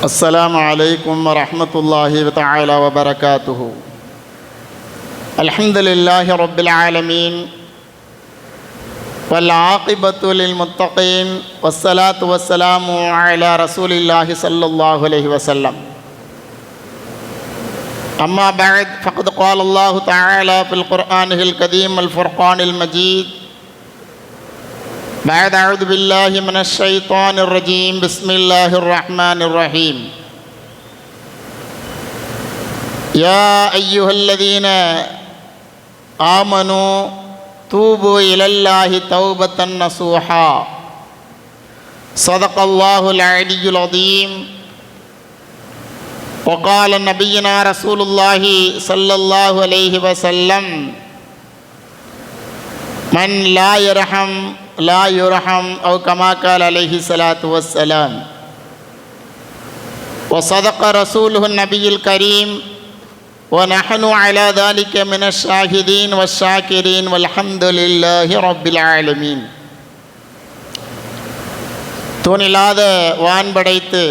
السلام عليكم ورحمة الله تعالى وبركاته. الحمد لله رب العالمين والعاقبة للمتقين والصلاة والسلام على رسول الله صلى الله عليه وسلم. أما بعد فقد قال الله تعالى في القرآن الكريم الفرقان المجيد بعد أعوذ بالله من الشيطان الرجيم بسم الله الرحمن الرحيم. يا أيها الذين آمنوا توبوا إلى الله توبة نصوحا صدق الله العلي العظيم. وقال نبينا رسول الله صلى الله عليه وسلم من لا يرحم لا يرحم أو كما قال عليه الصلاة والسلام. وصدق رسوله النبي الكريم ونحن على ذلك من الشاهدين والشاكرين والحمد لله رب العالمين. தூணில்லாத வான் படைத்து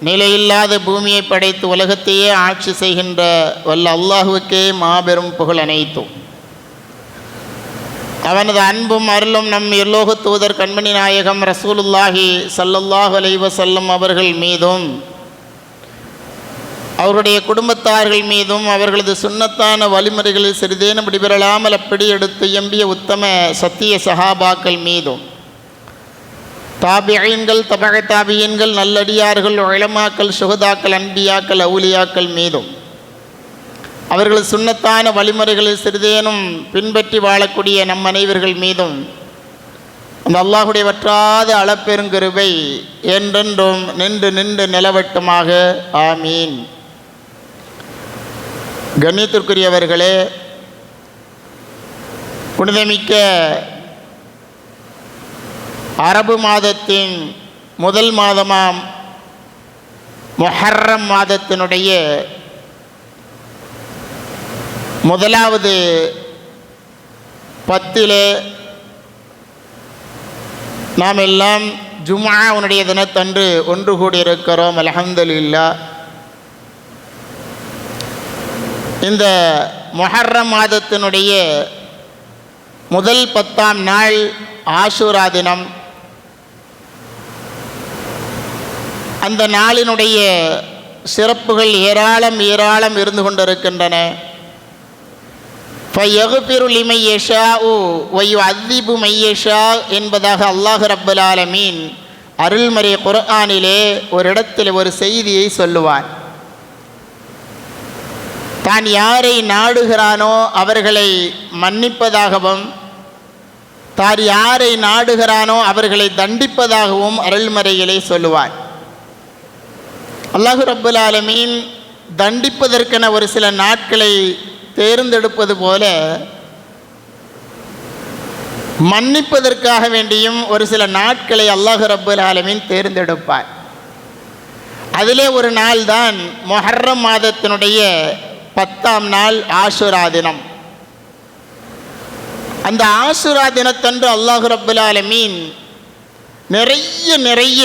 நிலையில்லாத பூமியை படைத்து உலகத்தையே ஆட்சி செய்கின்ற வல்ல அல்லாஹுவுக்கே மாபெரும் புகழ் அனைத்தும். அவனது அன்பும் அருளும் நம் எல்லோக தூதர் கண்மணி நாயகம் ரசூலுல்லாஹி ஸல்லல்லாஹு அலைஹி வஸல்லம் அவர்கள் மீதும் அவருடைய குடும்பத்தார்கள் மீதும் அவர்களது சுன்னத்தான வழிமுறைகளில் சிறிதேனும் விடுபெறலாமல் அப்படி எடுத்து எம்பிய உத்தம சத்திய சஹாபாக்கள் மீதும் தாபியீன்கள் தபஅ தாபியீன்கள் நல்லடியார்கள் உலமாக்கள் சுஹதாக்கள் அன்பியாக்கள் அவுலியாக்கள் மீதும் அவர்கள் சுன்னத்தான வழிமுறைகளில் சிறிதேனும் பின்பற்றி வாழக்கூடிய நம் அனைவர்கள் மீதும் அந்த அல்லாஹுடைய வற்றாத அளப்பெருங்கிருபை என்றென்றும் நின்று நின்று நிலவட்டுமாக. ஆமீன். கண்ணியத்திற்குரியவர்களே, புனிதமிக்க அரபு மாதத்தின் முதல் மாதமாம் முஹர்ரம் மாதத்தினுடைய முதலாவது 10 நாம் எல்லாம் ஜும்ஆவுடைய தினத்தன்று ஒன்று கூடியிருக்கிறோம். அல்ஹம்துலில்லாஹ். இந்த முஹர்ரம் மாதத்தினுடைய முதல் 10ஆம் நாள் ஆஷூரா தினம். அந்த நாளினுடைய சிறப்புகள் ஏராளம் ஏராளம் இருந்து கொண்டிருக்கின்றன. ஃபயக்ஃபிரு லிமன் யஷாஉ வயுஅذிபு மன் யஷா என்பதாக அல்லாஹ் ரப்பல் ஆலமீன் அருள்மறை குர்ஆனிலே ஒரு இடத்தில் ஒரு செய்தியை சொல்லுவான். தான் யாரை நாடுகிறானோ அவர்களை மன்னிப்பதாகவும் தான் யாரை நாடுகிறானோ அவர்களை தண்டிப்பதாகவும் அருள்மறைகளை சொல்லுவான். அல்லாஹ் ரப்பல் ஆலமீன் தண்டிப்பதற்கென ஒரு சில நாட்களை தேர்ந்தெடுப்பது போல மன்னிப்பதற்காக வேண்டியும் ஒரு சில நாட்களை அல்லாஹ் ரப்பல் ஆலமீன் தேர்ந்தெடுப்பார். அதிலே ஒரு நாள் தான் முஹர்ரம் மாதத்தினுடைய 10ஆம் நாள் ஆஷூரா தினம். அந்த ஆஷூரா தினத்தன்று அல்லாஹ் ரப்பல் ஆலமீன் நிறைய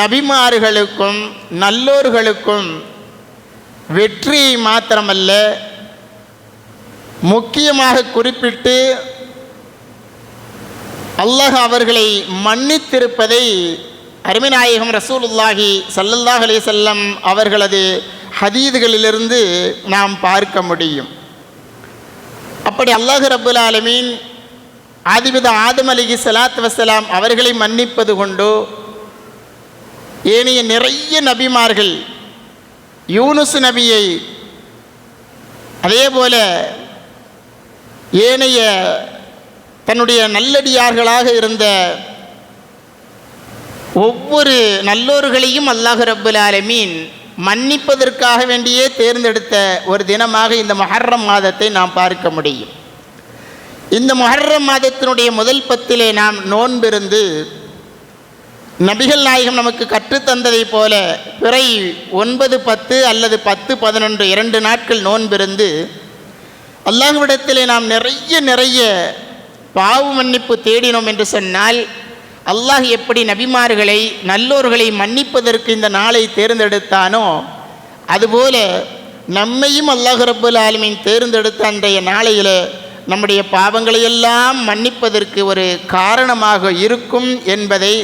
நபிமார்களுக்கும் நல்லோர்களுக்கும் வெற்றியை மாத்திரமல்ல, முக்கியமாக குறிப்பிட்டு அல்லாஹ் அவர்களை மன்னித்திருப்பதை அருமைநாயகம் ரசூலுல்லாஹி ஸல்லல்லாஹு அலைஹி வஸல்லம் அவர்களது ஹதீதுகளிலிருந்து நாம் பார்க்க முடியும். அப்படி அல்லாஹ் ரப்பல் ஆலமீன் ஆதிபித ஆதம் அலைஹிஸ்ஸலாத்து வஸ்ஸலாம் அவர்களை மன்னிப்பது கொண்டு ஏனைய நிறைய நபிமார்கள், யூனுஸ் நபியை, அதே போல ஏனைய தன்னுடைய நல்லடியார்களாக இருந்த ஒவ்வொரு நல்லோர்களையும் அல்லாஹ் ரப்பல் ஆலமீன் மன்னிப்பதற்காக வேண்டியே தேர்ந்தெடுத்த ஒரு தினமாக இந்த முஹர்ரம் மாதத்தை நாம் பார்க்க முடியும். இந்த முஹர்ரம் மாதத்தினுடைய முதல் 10 நாம் நோன்பிருந்து நபிகள் நாயகம் நமக்கு கற்றுத்தந்ததை போல பிறை 9, 10 அல்லது 10, 11 2 நாட்கள் நோன்பிருந்து அல்லாஹ்விடத்திலே நாம் நிறைய பாவ மன்னிப்பு தேடினோம் என்று சொன்னால் அல்லாஹ் எப்படி நபிமார்களை நல்லோர்களை மன்னிப்பதற்கு இந்த நாளை தேர்ந்தெடுத்தானோ அதுபோல நம்மையும் அல்லாஹ் ரப்பல் ஆலமீன் தேர்ந்தெடுத்த அன்றைய நாளையில் நம்முடைய பாவங்களையெல்லாம் மன்னிப்பதற்கு ஒரு காரணமாக இருக்கும் என்பதை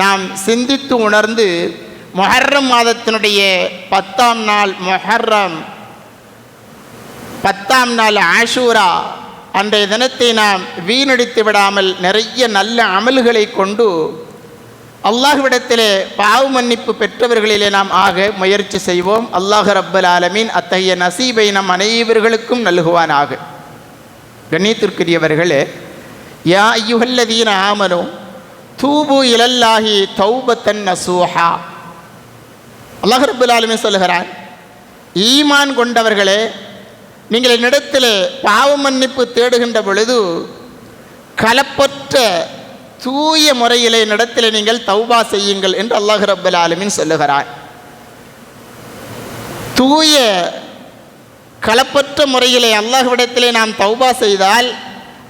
நாம் சிந்தித்து உணர்ந்து முஹர்ரம் மாதத்தினுடைய 10ஆம் நாள் முஹர்ரம் 10ஆம் நாள் ஆஷூரா அன்றைய தினத்தை நாம் வீணடித்து விடாமல் நிறைய நல்ல அமல்களை கொண்டு அல்லாஹ்விடத்திலே பாவ மன்னிப்பு பெற்றவர்களிலே நாம் ஆக முயற்சி செய்வோம். அல்லாஹ் ரப்பல் ஆலமீன் அத்தகைய நசீபை நம் அனைவர்களுக்கும் நல்குவானாக. கண்ணியத்திற்குரியவர்களே, யா அய்யுஹல்லதீன ஆமனூ தூபு இலல்லாஹி தௌபத்தன் நசூஹா. அல்லாஹ் ரப்பல் ஆலமீன் சொல்கிறான், ஈமான் கொண்டவர்களே, நீங்கள் என்னிடத்தில் பாவ மன்னிப்பு தேடுகின்ற பொழுது கலப்பற்ற தூய முறையிலே என்னிடத்தில் நீங்கள் தௌபா செய்யுங்கள் என்று அல்லாஹ் ரப்பல் ஆலமீன் சொல்லுகிறார். தூய கலப்பற்ற முறையிலே அல்லாஹ்விடத்திலே நாம் தௌபா செய்தால்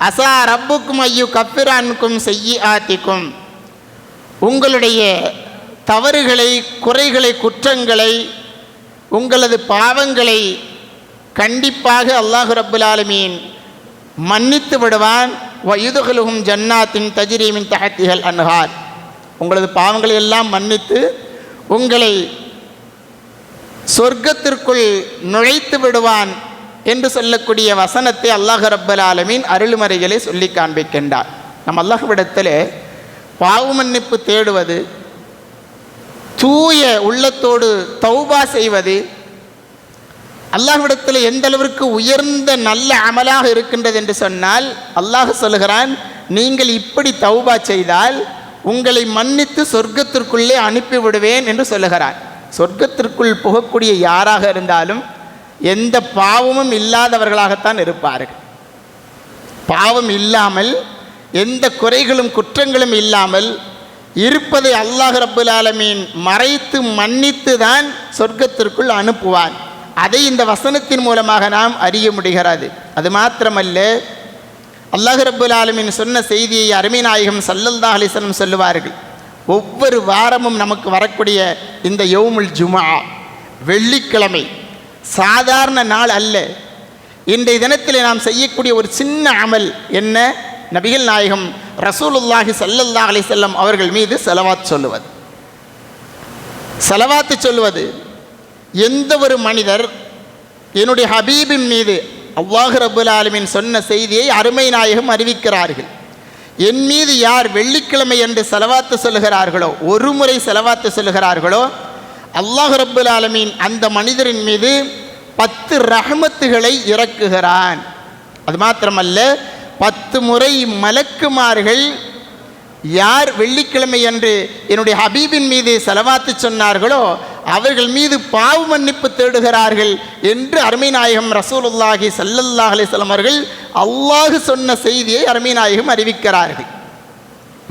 அசா ரப்புக்கும் ஐயு கஃபிரான்கும் செய்யாத்திக்கும், உங்களுடைய தவறுகளை, குறைகளை, குற்றங்களை, உங்களது பாவங்களை கண்டிப்பாக அல்லாஹ் ரப்பல் ஆலமீன் மன்னித்து விடுவான். வயுதுகளும் ஜன்னாத்தின் தஜ்ரி மின் தஹ்திஹல் அன்ஹார், உங்களது பாவங்களை எல்லாம் மன்னித்து உங்களை சொர்க்கத்திற்குள் நுழைத்து விடுவான் என்று சொல்லக்கூடிய வசனத்தை அல்லாஹ் ரப்பல் ஆலமீன் அருள்மறைகளை சொல்லி காண்பிக்கின்றார். நம் அல்லாஹ்விடத்தில் பாவ மன்னிப்பு தேடுவது, தூய உள்ளத்தோடு தௌபா செய்வது அல்லாஹ்விடத்தில் எந்த அளவிற்கு உயர்ந்த நல்ல அமலாக இருக்கின்றது என்று சொன்னால், அல்லாஹ் சொல்கிறான், நீங்கள் இப்படி தௌபா செய்தால் உங்களை மன்னித்து சொர்க்கத்திற்குள்ளே அனுப்பிவிடுவேன் என்று சொல்லுகிறான். சொர்க்கத்திற்குள் புகக்கூடிய யாராக இருந்தாலும் எந்த பாவமும் இல்லாதவர்களாகத்தான் இருப்பார்கள். பாவம் இல்லாமல், எந்த குறைகளும் குற்றங்களும் இல்லாமல் இருப்பதை அல்லாஹ் ரப்பல் ஆலமீன் மறைத்து மன்னித்து தான் சொர்க்கத்திற்குள் அனுப்புவான். அதை இந்த வசனத்தின் மூலமாக நாம் அறிய முடிகிறது. அது மாத்திரமல்ல, அல்லாஹ் ரப்பல் ஆலமீன் சொன்ன செய்தியை அருமை நாயகம் ஸல்லல்லாஹு அலைஹி வஸல்லம் சொல்லுவார்கள். ஒவ்வொரு வாரமும் நமக்கு வரக்கூடிய இந்த யௌமுல் ஜும்ஆ, வெள்ளிக்கிழமை, சாதாரண நாள் அல்ல. இன்றைய தினத்தில் நாம் செய்யக்கூடிய ஒரு சின்ன அமல் என்ன? நபிகள் நாயகம் ரசூலுல்லாஹி ஸல்லல்லாஹு அலைஹி வஸல்லம் அவர்கள் மீது ஸலவாத் சொல்லுவது. ஸலவாத்து சொல்லுவது, எந்த ஒரு மனிதர் என்னுடைய ஹபீபின் மீது அல்லாஹ் ரப்பல் ஆலமீன் சொன்ன செய்தியை அருமை நாயகம் அறிவிக்கிறார்கள். என் மீது யார் வெள்ளிக்கிழமை என்று ஸலவாத்து சொல்லுகிறார்களோ, ஒரு முறை ஸலவாத்து சொல்லுகிறார்களோ, அல்லாஹ் ரப்பல் ஆலமீன் அந்த மனிதரின் மீது 10 ரஹ்மத்துகளை இறக்குகிறான். அது மாத்திரமல்ல, 10 முறை மலக்குமார்கள் யார் வெள்ளிக்கிழமை என்று என்னுடைய ஹபீபின் மீது ஸலவாத்து சொன்னார்களோ அவர்கள் மீது பாவ மன்னிப்பு தேடுகிறார்கள் என்று அருமை நாயகம் ரசூலுல்லாஹி ஸல்லல்லாஹு அலைஹி வஸல்லம் அவர்கள் அல்லாஹ் சொன்ன செய்தியை அருமை நாயகம் அறிவிக்கிறார்கள்.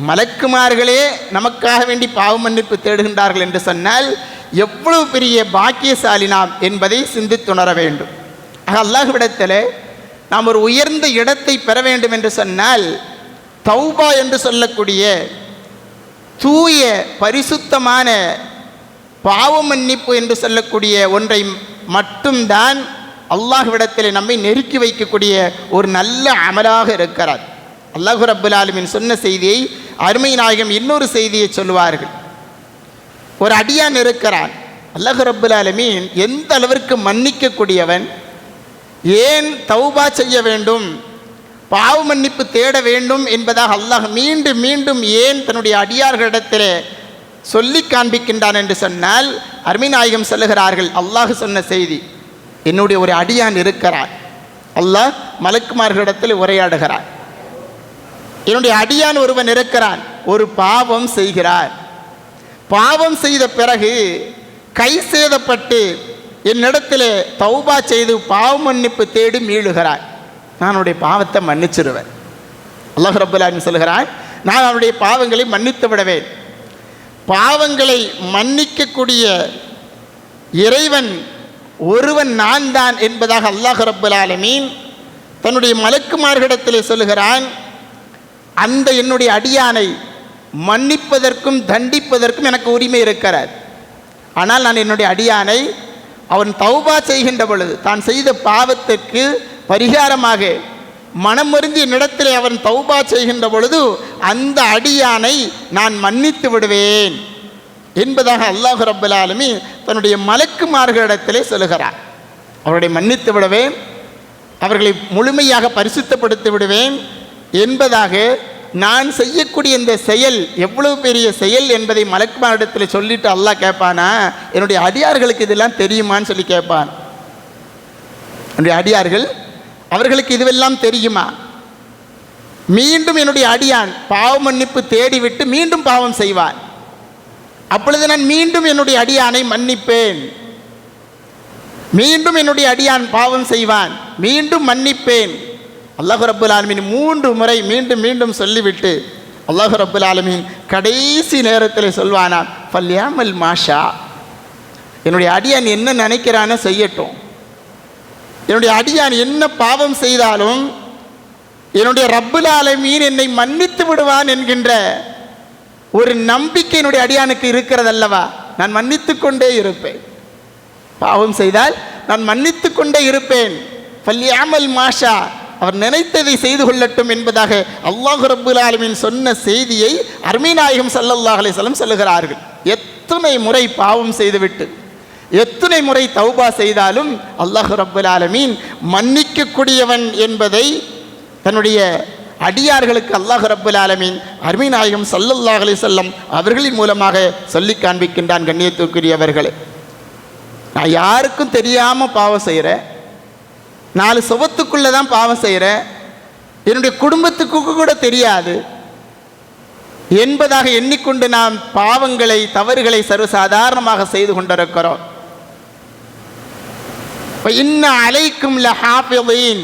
மலக்குமார்களே நமக்காக வேண்டி பாவ மன்னிப்பு தேடுகின்றார்கள் என்று சொன்னால் எவ்வளவு பெரிய பாக்கியசாலி நாம் என்பதை சிந்தித்துணர வேண்டும். அல்லாஹ்விடத்தில் நாம் ஒரு உயர்ந்த இடத்தை பெற வேண்டும் என்று சொன்னால் தௌபா என்று சொல்லக்கூடிய தூய பரிசுத்தமான பாவ மன்னிப்பு என்று சொல்லக்கூடிய ஒன்றை மட்டும்தான் அல்லாஹ்விடத்தில் நம்மை நெருக்கி வைக்கக்கூடிய ஒரு நல்ல அமலாக இருக்கிறார். அல்லாஹ் ரப்பல் ஆலமீன் சொன்ன செய்தியை அருமை நாயகம் இன்னொரு செய்தியை சொல்லுவார்கள். ஒரு அடியான் இருக்கிறான், அல்லாஹ் ரப்பல் ஆலமீன் எந்த அளவிற்கு மன்னிக்கக்கூடியவன், ஏன் தௌபா செய்ய வேண்டும், பாவ மன்னிப்பு தேட வேண்டும் என்பதாக அல்லாஹ் மீண்டும் மீண்டும் ஏன் தன்னுடைய அடியார்களிடத்தில் சொல்லி காண்பிக்கின்றான் என்று சொன்னால், அருமை நாயகம் சொல்லுகிறார்கள், அல்லாஹ் சொன்ன செய்தி, என்னுடைய ஒரு அடியான் இருக்கிறான். அல்லாஹ் மலக்குமார்களிடத்தில் உரையாடுகிறார். என்னுடைய அடியான் ஒருவன் இருக்கிறான், ஒரு பாவம் செய்கிறார். பாவம் செய்த பிறகு கை சேதப்பட்டு என்னிடத்தில் தௌபா செய்து பாவ மன்னிப்பு தேடி மீளுகிறார். நான் அவனுடைய பாவத்தை மன்னிச்சிடுவேன். அல்லாஹ் ரப்பல் ஆலமீன் சொல்கிறான், நான் அவனுடைய பாவங்களை மன்னித்து விடுவேன். பாவங்களை மன்னிக்கக்கூடிய இறைவன் ஒருவன் நான் தான் என்பதாக அல்லாஹ் ரப்பல் ஆலமீன் தன்னுடைய மலக்குமார்களிடத்தில் சொல்லுகிறான். அந்த என்னுடைய அடியானை மன்னிப்பதற்கும் தண்டிப்பதற்கும் எனக்கு உரிமை இருக்கிறார். ஆனால் நான் என்னுடைய அடியானை அவன் தௌபா செய்கின்ற பொழுது தான் செய்த பாவத்திற்கு பரிகாரமாக மனமருந்தி என்னிடத்தில் அவன் தௌபா செய்கின்ற பொழுது அந்த அடியானை நான் மன்னித்து விடுவேன் என்பதாக அல்லாஹ் ரப்பல் ஆலமீன் தன்னுடைய மலக்குமார்களிடத்திலே சொல்லுகிறார். அவர்களை மன்னித்து விடுவேன், அவர்களை முழுமையாக பரிசுத்தப்படுத்தி விடுவேன் என்பதாக நான் செய்யக்கூடிய இந்த செயல் எவ்வளவு பெரிய செயல் என்பதை மலக்குமாரிடத்தில் சொல்லிட்டு அல்லாஹ் கேட்பானா, என்னுடைய அடியார்களுக்கு இதெல்லாம் தெரியுமான்னு சொல்லி கேட்பான். என்னுடைய அடியார்கள் அவர்களுக்கு இதுவெல்லாம் தெரியுமா? மீண்டும் என்னுடைய அடியான் பாவ மன்னிப்பு தேடிவிட்டு மீண்டும் பாவம் செய்வான். அப்பொழுது நான் மீண்டும் என்னுடைய அடியானை மன்னிப்பேன். மீண்டும் என்னுடைய அடியான் பாவம் செய்வான், மீண்டும் மன்னிப்பேன். அல்லாஹ் ரப்புல் ஆலமீன் 3 முறை மீண்டும் மீண்டும் சொல்லிவிட்டு அல்லாஹ் ரப்புல் ஆலமீன் கடைசி நேரத்தில் சொல்வானா, ஃபல்யாமல் மாஷா, என்னுடைய அடியான் என்ன நினைக்கிறான்னு செய்யட்டும். என்னுடைய அடியான் என்ன பாவம் செய்தாலும் என்னுடைய ரப்புல் ஆலமீன் என்னை மன்னித்து விடுவான் என்கின்ற ஒரு நம்பிக்கை என்னுடைய அடியானுக்கு இருக்கிறது அல்லவா? நான் மன்னித்து கொண்டே இருப்பேன். பாவம் செய்தால் நான் மன்னித்து கொண்டே இருப்பேன். ஃபல்யாமல் மாஷா, அவர் நினைத்ததை செய்து கொள்ளட்டும் என்பதாக அல்லாஹ் ரப்புல் ஆலமீன் சொன்ன செய்தியை அருமை நாயகம் ஸல்லல்லாஹு அலைஹி வஸல்லம் சொல்லுகிறார்கள். எத்தனை முறை பாவம் செய்துவிட்டு எத்தனை முறை தௌபா செய்தாலும் அல்லாஹ் ரப்புல் ஆலமீன் மன்னிக்கக்கூடியவன் என்பதை தன்னுடைய அடியார்களுக்கு அல்லாஹ் ரப்புல் ஆலமீன் அருமை நாயகம் ஸல்லல்லாஹு அலைஹி வஸல்லம் அவர்களின் மூலமாக சொல்லி காண்பிக்கின்றான். கண்ணியத்துக்குரியவர்களே, நான் யாருக்கும் தெரியாமல் பாவம் செய்கிறேன், 4 சுவத்துக்குள்ளே தான் பாவம் செய்கிறேன், என்னுடைய குடும்பத்துக்கு கூட தெரியாது என்பதாக எண்ணிக்கொண்டு நாம் பாவங்களை தவறுகளை சர்வசாதாரணமாக செய்து கொண்டிருக்கிறோம். இன்ன அலைக்கும் லஹாஃபிதீன்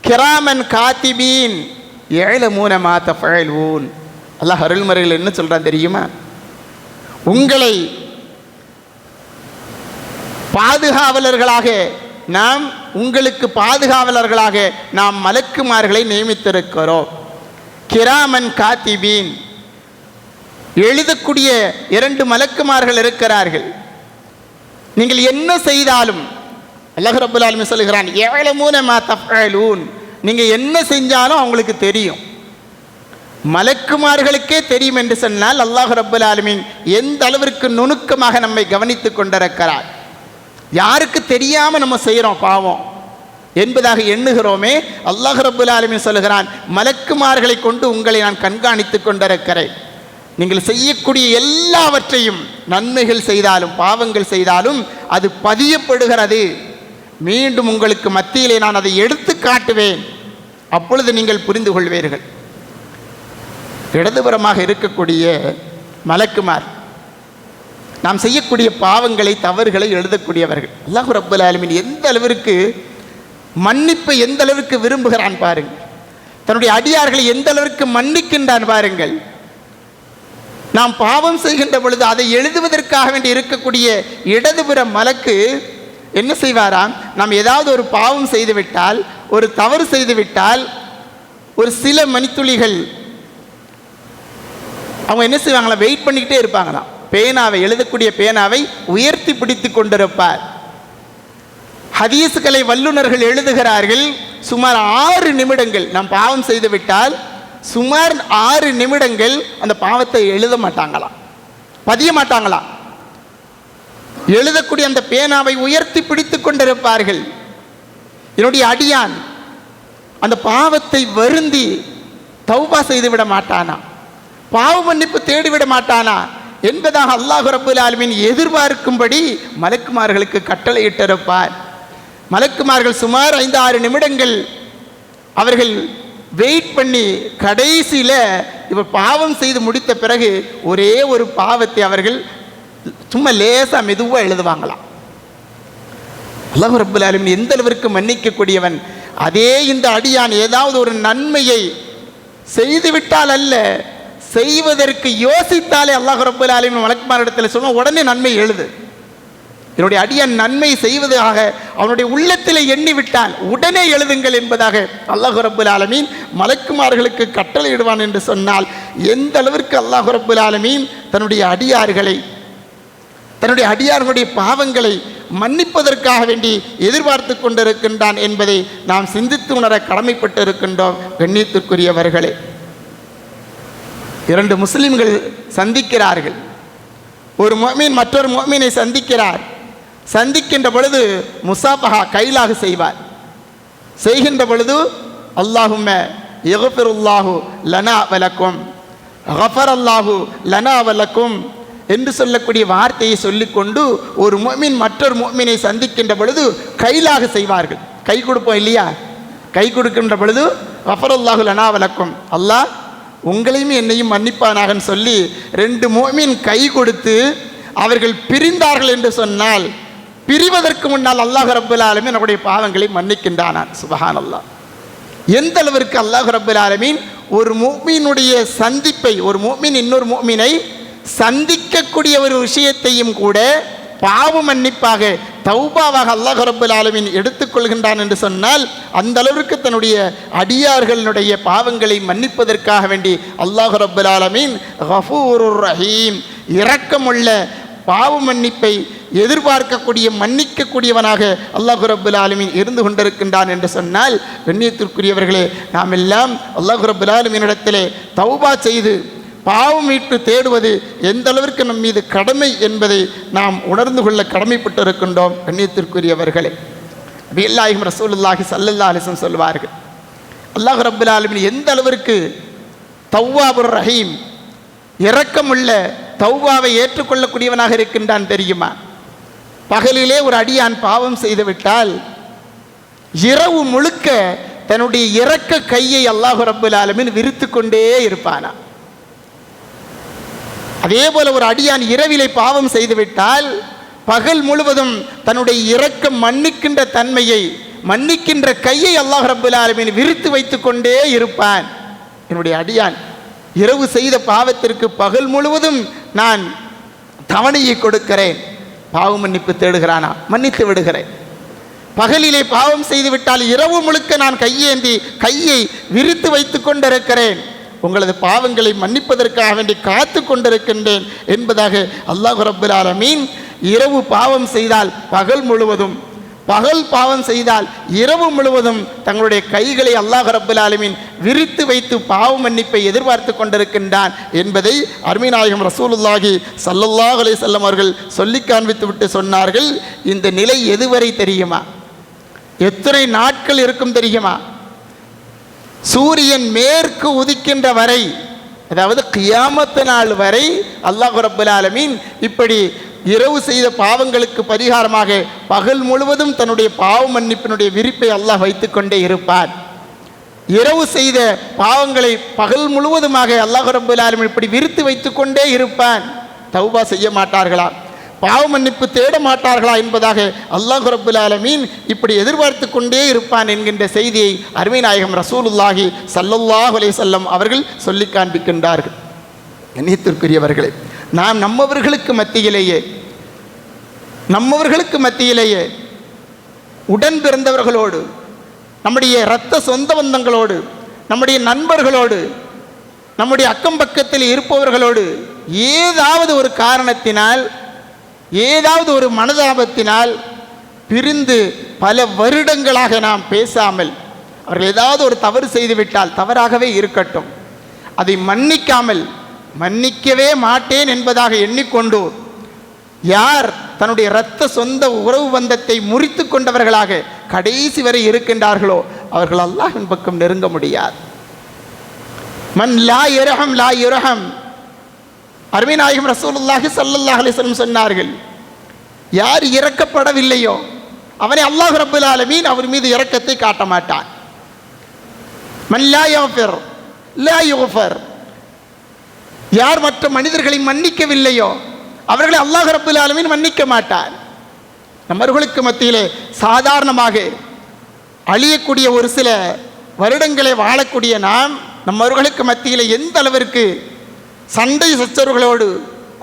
கிராமன் காத்திபீன் யஅலமூன மா தஃஅலூன். அல்லாஹ் அருள்மறையில் என்ன சொல்றான் தெரியுமா? உங்களை பாதுகாவலர்களாக நாம் உங்களுக்கு பாதுகாவலர்களாக நாம் மலக்குமார்களை நியமித்திருக்கிறோம். கிராமன் காத்திபீன், எழுதக்கூடிய 2 மலக்குமார்கள் இருக்கிறார்கள். நீங்கள் என்ன செய்தாலும் அல்லாஹ் ரப்புல் ஆலமீன் சொல்கிறான், யஅலமூன மா தஃஅலூன், நீங்கள் என்ன செஞ்சாலும் அவங்களுக்கு தெரியும். மலக்குமார்களுக்கே தெரியும் என்று சொன்னால் அல்லாஹ் ரப்புல் ஆலமீன் எந்த அளவிற்கு நுணுக்கமாக நம்மை கவனித்து கொண்டிருக்கிறார். யாருக்கு தெரியாமல் நம்ம செய்கிறோம் பாவம் என்பதாக எண்ணுகிறோமே, அல்லாஹ் ரப்புல் ஆலமீன் சொல்கிறான், மலக்குமார்களை கொண்டு உங்களை நான் கண்காணித்து கொண்டிருக்கிறேன். நீங்கள் செய்யக்கூடிய எல்லாவற்றையும் நன்மைகள் செய்தாலும் பாவங்கள் செய்தாலும் அது பதியப்படுகிறது. மீண்டும் உங்களுக்கு மத்தியிலே நான் அதை எடுத்து காட்டுவேன். அப்பொழுது நீங்கள் புரிந்து கொள்வீர்கள். இடதுபுறமாக இருக்கக்கூடிய மலக்குமார் நாம் செய்யக்கூடிய பாவங்களை தவறுகளை எழுதக்கூடியவர்கள். அல்லாஹ் ரப்புல் ஆலமீன் எந்த அளவிற்கு மன்னிப்பை எந்த அளவிற்கு விரும்புகிறான் பாருங்கள். தன்னுடைய அடியார்களை எந்த அளவிற்கு மன்னிக்கின்றான் பாருங்கள். நாம் பாவம் செய்கின்ற பொழுது அதை எழுதுவதற்காக வேண்டி இருக்கக்கூடிய இடதுபுற மலக்கு என்ன செய்வாராம்? நாம் ஏதாவது ஒரு பாவம் செய்துவிட்டால், ஒரு தவறு செய்துவிட்டால், ஒரு சில மணித்துளிகள் அவங்க என்ன செய்வாங்களா, வெயிட் பண்ணிக்கிட்டே இருப்பாங்களாம். பேனாவை, எழுதக்கூடிய பேனாவை உயர்த்தி பிடித்து கொண்டிருப்பார். ஹதீஸ்களை வல்லுநர்கள் எழுதுகிறார்கள், சுமார் 6 நிமிடங்கள் நாம் பாவம் செய்து விட்டால் சுமார் 6 நிமிடங்கள் அந்த பாவத்தை எழுத மாட்டாங்களாம், பதிய மாட்டாங்களாம். எழுதக்கூடிய அந்த பேனாவை உயர்த்தி பிடித்து கொண்டிருப்பார்கள். என்னுடைய அடியான் அந்த பாவத்தை வருந்தி தௌபா செய்து விட மாட்டானா, பாவ மன்னிப்பு தேடிவிட மாட்டானா என்பதாக அல்லாஹ் ரப்புல் ஆலமீன் எதிர்பார்க்கும்படி மலக்குமார்களுக்கு கட்டளையிட்டிருப்பார். மலக்குமார்கள் சுமார் 5-6 நிமிடங்கள் அவர்கள் வெயிட் பண்ணி கடைசியில் இவர் பாவம் செய்து முடித்த பிறகு ஒரே ஒரு பாவத்தை அவர்கள் சும்மா லேசாக மெதுவாக எழுதுவாங்களாம். அல்லாஹ் ரப்புல் ஆலமீன் எந்த அளவிற்கு மன்னிக்கக்கூடியவன். அதே இந்த அடியான் ஏதாவது ஒரு நன்மையை செய்துவிட்டால் அல்ல, செய்வதற்கு யோசித்தாலே அல்லாஹ் ரப்புல் ஆலமீன் மலக்குமாரிடத்தில் சொல்லுவோம், உடனே நன்மை எழுது. என்னுடைய அடியான் நன்மை செய்வதாக அவனுடைய உள்ளத்தில் எண்ணிவிட்டால் உடனே எழுதுங்கள் என்பதாக அல்லாஹ் ரப்புல் ஆலமீன் மலக்குமார்களுக்கு கட்டளையிடுவான் என்று சொன்னால் எந்த அளவிற்கு அல்லாஹ் ரப்புல் ஆலமீன் தன்னுடைய அடியார்களுடைய பாவங்களை மன்னிப்பதற்காக வேண்டி எதிர்பார்த்து கொண்டிருக்கின்றான் என்பதை நாம் சிந்தித்து உணர கடமைப்பட்டு இருக்கின்றோம். கண்ணியத்திற்குரியவர்களே, 2 முஸ்லிம்கள் சந்திக்கிறார்கள். ஒரு முஃமின் மற்றொரு முஃமினை சந்திக்கிறார். சந்திக்கின்ற பொழுது முசாபஹா கைலாக செய்வார். செய்கின்ற பொழுது அல்லாஹும்ம யக்ஃபிருல்லாஹு லனா வலக்கும், கஃபரல்லாஹு லனா வலக்கும் என்று சொல்லக்கூடிய வார்த்தையை சொல்லிக்கொண்டு ஒரு முஃமின் மற்றொரு முஃமினை சந்திக்கின்ற பொழுது கைலாக செய்வார்கள். கை கொடுப்போம் இல்லையா? கை கொடுக்கின்ற பொழுது கஃபரல்லாஹு லனா வலக்கும், அல்லாஹ் உங்களையும் என்னையும் மன்னிப்பானாகன்னு சொல்லி 2 முஃமின் கை கொடுத்து அவர்கள் பிரிந்தார்கள் என்று சொன்னால் பிரிவதற்கு முன்னால் அல்லாஹ் ரப்புல் ஆலமீன் நம்முடைய பாவங்களை மன்னிக்கின்றானான். சுப்ஹானல்லாஹ். எந்த அளவிற்கு அல்லாஹ் ரப்புல் ஆலமீன் ஒரு முஃமினுடைய சந்திப்பை, ஒரு முஃமின் இன்னொரு முஃமினை சந்திக்கக்கூடிய ஒரு விஷயத்தையும் கூட பாவ மன்னிப்பாக தௌபாவாக அல்லாஹ் ரப்புல் ஆலமீன் எடுத்துக்கொள்கின்றான் என்று சொன்னால் அந்த அளவிற்கு தன்னுடைய அடியார்களுடைய பாவங்களை மன்னிப்பதற்காக வேண்டி அல்லாஹ் ரப்புல் ஆலமீன் கஃபூருர் ரஹீம், இரக்கமுள்ள பாவ மன்னிப்பை எதிர்பார்க்கக்கூடிய மன்னிக்கக்கூடியவனாக அல்லாஹ் ரப்புல் ஆலமீன் இருந்து கொண்டிருக்கின்றான் என்று சொன்னால் கண்ணியத்திற்குரியவர்களே, நாம் எல்லாம் அல்லாஹ் ரப்புல் ஆலமீனிடத்திலே தௌபா செய்து பாவம் மீட்டு தேடுவது எந்த அளவிற்கு நம் மீது கடமை என்பதை நாம் உணர்ந்து கொள்ள கடமைப்பட்டு இருக்கின்றோம். கண்ணியத்திற்குரியவர்களே, நபியல்லாஹி ரசூலுல்லாஹி ஸல்லல்லாஹு அலைஹி வஸல்லம் சொல்வார்கள், அல்லாஹ் ரப்புல் ஆலமீன் எந்த அளவிற்கு தவ்வாபுர் ரஹீம், இரக்கமுள்ள தௌபாவை ஏற்றுக்கொள்ளக்கூடியவனாக இருக்கின்றான் தெரியுமா? பகலிலே ஒரு அடியான் பாவம் செய்துவிட்டால் இரவு முழுக்க தன்னுடைய இரக்க கையை அல்லாஹ் ரப்புல் ஆலமீன் விரித்து கொண்டே இருப்பானா. அதே போல ஒரு அடியான் இரவிலே பாவம் செய்துவிட்டால் பகல் முழுவதும் தன்னுடைய இரக்கம் மன்னிக்கின்ற தன்மையை, மன்னிக்கின்ற கையை அல்லாஹ் ரப்புல் ஆலமீன் விரித்து வைத்து கொண்டே இருப்பான். என்னுடைய அடியான் இரவு செய்த பாவத்திற்கு பகல் முழுவதும் நான் தவணையை கொடுக்கிறேன், பாவ மன்னிப்பு தேடுகிறானா, மன்னித்து விடுகிறேன். பகலிலே பாவம் செய்து விட்டால் இரவு முழுக்க நான் கையை விரித்து வைத்து கொண்டிருக்கிறேன், உங்களது பாவங்களை மன்னிப்பதற்காக வேண்டி காத்து கொண்டிருக்கின்றேன் என்பதாக அல்லாஹ் ரப்புல் ஆலமீன் இரவு பாவம் செய்தால் பகல் முழுவதும், பகல் பாவம் செய்தால் இரவு முழுவதும் தங்களுடைய கைகளை அல்லாஹ் ரப்புல் ஆலமீன் விரித்து வைத்து பாவ மன்னிப்பை எதிர்பார்த்து கொண்டிருக்கின்றான் என்பதை அருமைநாயகம் ரசூலுல்லாஹி ஸல்லல்லாஹு அலைஹி வஸல்லம் அவர்கள் சொல்லி காண்பித்து விட்டு சொன்னார்கள். இந்த நிலை எதுவரை தெரியுமா? எத்தனை நாட்கள் இருக்கும் தெரியுமா? சூரியன் மேற்கு உதிக்கின்ற வரை, அதாவது கியாமத் நாள் வரை அல்லாஹ் ரப்புல் ஆலமீன் இப்படி இரவு செய்த பாவங்களுக்கு பரிகாரமாக பகல் முழுவதும் தன்னுடைய பாவ மன்னிப்பினுடைய விரிப்பை அல்லாஹ் வைத்து கொண்டே இருப்பார். இரவு செய்த பாவங்களை பகல் முழுவதுமாக அல்லாஹ் ரப்புல் ஆலமீன் இப்படி விரித்து வைத்து கொண்டே இருப்பான். தௌபா செய்ய மாட்டார்களா, பாவ மன்னிப்பு தேட மாட்டார்களா என்பதாக அல்லாஹ் ரப்புல் ஆலமீன் இப்படி எதிர்பார்த்து கொண்டே இருப்பான் என்கின்ற செய்தியை அருமை நாயகம் ரசூலுல்லாஹி ஸல்லல்லாஹு அலைஹி வஸல்லம் அவர்கள் சொல்லி காண்பிக்கின்றார்கள். கண்ணியத்திற்குரியவர்களே, நாம் நம்மவர்களுக்கு மத்தியிலேயே உடன் பிறந்தவர்களோடு, நம்முடைய இரத்த சொந்த பந்தங்களோடு, நம்முடைய நண்பர்களோடு, நம்முடைய அக்கம் பக்கத்தில் இருப்பவர்களோடு ஏதாவது ஒரு காரணத்தினால், ஏதாவது ஒரு மனதாபத்தினால் பிரிந்து பல வருடங்களாக நாம் பேசாமல், அவர்கள் ஏதாவது ஒரு தவறு செய்துவிட்டால் தவறாகவே இருக்கட்டும், அதை மன்னிக்கவே மாட்டேன் என்பதாக எண்ணிக்கொண்டு யார் தன்னுடைய இரத்த சொந்த உறவு பந்தத்தை முறித்து கொண்டவர்களாக கடைசி வரை இருக்கின்றார்களோ அவர்கள் அல்லாஹ்வின் பக்கம் நெருங்க முடியாது. மன் லா யர்ஹம், அருமை நாயகம் ரசூலுல்லாஹி ஸல்லல்லாஹு அலைஹி வஸல்லம் சொன்னார்கள், யார் இரக்கப்படவில்லையோ அவனை அல்லாஹ் ரப்புல் ஆலமீன் அவர் மீது இரக்கத்தை காட்ட மாட்டான். மன் லா யஃபிர் லா யுஃபர், யார் மற்ற மனிதர்களை மன்னிக்கவில்லையோ அவர்களை அல்லாஹ் ரப்புல் ஆலமீன் மன்னிக்க மாட்டார். நம்மர்களுக்கு மத்தியிலே சாதாரணமாக அழியக்கூடிய ஒரு சில வருடங்களை வாழக்கூடிய நாம் நம்மவர்களுக்கு மத்தியில் எந்த அளவிற்கு சண்டை சச்சரவுகளோடு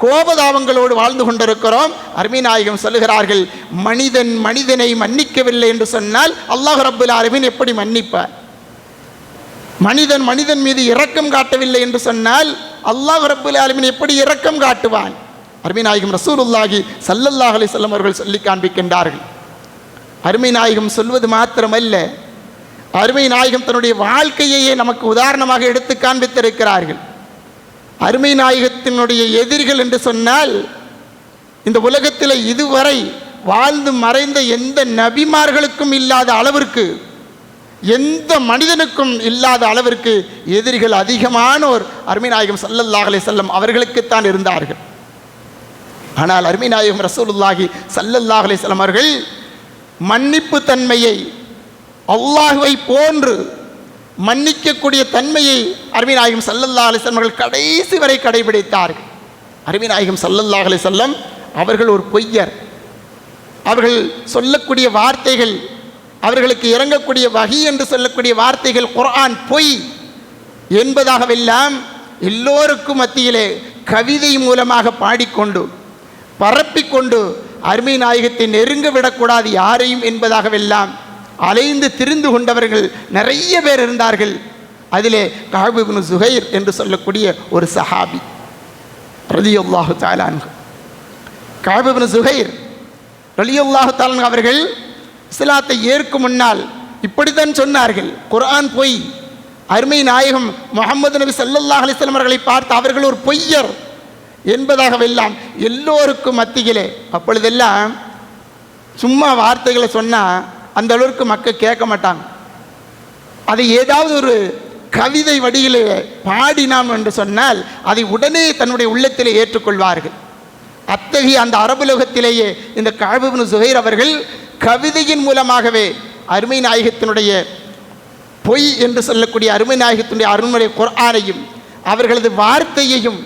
கோபதாபங்களோடு வாழ்ந்து கொண்டிருக்கிறோம். அருமை நாயகம் சொல்லுகிறார்கள், மனிதன் மனிதனை மன்னிக்கவில்லை என்று சொன்னால் அல்லாஹ் ரப்புல் ஆலமீன் எப்படி மன்னிப்பார்? மனிதன் மனிதன் மீது இரக்கம் காட்டவில்லை என்று சொன்னால் அல்லாஹ் ரப்புல் ஆலமீன் எப்படி இரக்கம் காட்டுவான்? அருமை நாயகம் ரசூலுல்லாஹி ஸல்லல்லாஹு அலைஹி வஸல்லம் அவர்கள் சொல்லி காண்பிக்கின்றார்கள். அருமை நாயகம் சொல்வது மாத்திரமல்ல, அருமை நாயகம் தன்னுடைய வாழ்க்கையையே நமக்கு உதாரணமாக எடுத்து காண்பித்திருக்கிறார்கள். அருமை நாயகத்தினுடைய எதிரிகள் என்று சொன்னால் இந்த உலகத்தில் இதுவரை வாழ்ந்து மறைந்த எந்த நபிமார்களுக்கும் இல்லாத அளவிற்கு, எந்த மனிதனுக்கும் இல்லாத அளவிற்கு எதிரிகள் அதிகமானோர் அருமை நாயகம் ஸல்லல்லாஹு அலைஹி வஸல்லம் அவர்களுக்குத்தான் இருந்தார்கள். ஆனால் அருமை நாயகம் ரசூலுல்லாஹி ஸல்லல்லாஹு அலைஹி வஸல்லம் அவர்கள் மன்னிப்பு தன்மையை, அல்லாஹ்வை போன்று மன்னிக்கக்கூடிய தன்மையை அருமை நாயகம் ஸல்லல்லாஹு அலைஹி வஸல்லம் அவர்கள் கடைசி வரை கடைபிடித்தார்கள். அருமை நாயகம் ஸல்லல்லாஹு அலைஹி வஸல்லம் அவர்கள் ஒரு பொய்யர். அவர்கள் சொல்லக்கூடிய வார்த்தைகள், அவர்களுக்கு இறங்கக்கூடிய வஹி என்று சொல்லக்கூடிய வார்த்தைகள் குர்ஆன் பொய் என்பதாகவெல்லாம் எல்லோருக்கும் மத்தியிலே கவிதை மூலமாக பாடிக்கொண்டு பரப்பிக்கொண்டு அருமை நாயகத்தை நெருங்க விடக்கூடாது யாரையும் என்பதாகவெல்லாம் அலைந்து திரிந்து கொண்டவர்கள் நிறைய பேர் இருந்தார்கள். அதிலே கஅப் இப்னு ஸுஹைர் என்று சொல்லக்கூடிய ஒரு சஹாபி ரலியல்லாஹு தஆலா அன்ஹு, கஅப் இப்னு ஸுஹைர் ரலியல்லாஹு தஆலா அன்ஹு அவர்கள் இஸ்லாத்தை ஏற்கும் முன்னால் இப்படித்தான் சொன்னார்கள், குர்ஆன் பொய். அருமை நாயகம் முஹம்மது நபி ஸல்லல்லாஹு அலைஹி வஸல்லம் அவர்களை பார்த்து அவர்கள் ஒரு பொய்யர் என்பதாகவெல்லாம் எல்லோருக்கும் மத்தியிலே, அப்பொழுதெல்லாம் சும்மா வார்த்தைகளை சொன்னால் அந்த அளவுக்கு மக்கள் கேட்க மாட்டாங்க. அதை ஏதாவது ஒரு கவிதை வடியிலே பாடினாம் என்று சொன்னால் அதை உடனே தன்னுடைய உள்ளத்திலே ஏற்றுக்கொள்வார்கள். அத்தகைய அந்த அரபுலகத்திலேயே இந்த கஅப் இப்னு ஸுஹைர் அவர்கள் கவிதையின் மூலமாகவே அருமை நாயகத்தினுடைய பொய் என்று சொல்லக்கூடிய அருமை நாயகத்தினுடைய அருண்மறை குர்ஆனையும் அவர்களது வார்த்தையையும்